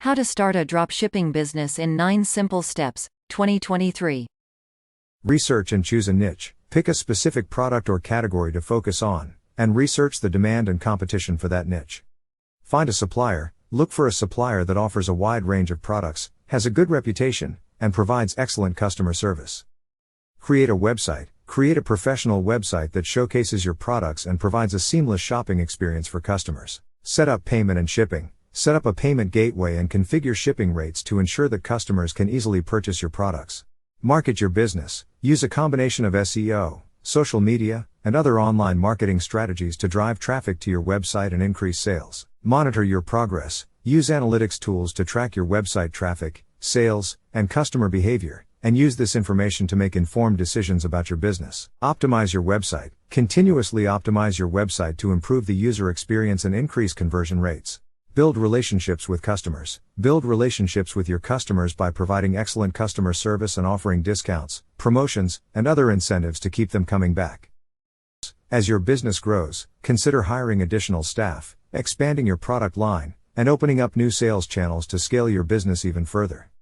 How to Start a Dropshipping Business in 9 Simple Steps, 2023. Research and choose a niche. Pick a specific product or category to focus on, and research the demand and competition for that niche. Find a supplier. Look for a supplier that offers a wide range of products, has a good reputation, and provides excellent customer service. Create a website. Create a professional website that showcases your products and provides a seamless shopping experience for customers. Set up payment and shipping. Set up a payment gateway and configure shipping rates to ensure that customers can easily purchase your products. Market your business. Use a combination of SEO, social media, and other online marketing strategies to drive traffic to your website and increase sales. Monitor your progress. Use analytics tools to track your website traffic, sales, and customer behavior, and use this information to make informed decisions about your business. Optimize your website. Continuously optimize your website to improve the user experience and increase conversion rates. Build relationships with customers. Build relationships with your customers by providing excellent customer service and offering discounts, promotions, and other incentives to keep them coming back. As your business grows, consider hiring additional staff, expanding your product line, and opening up new sales channels to scale your business even further.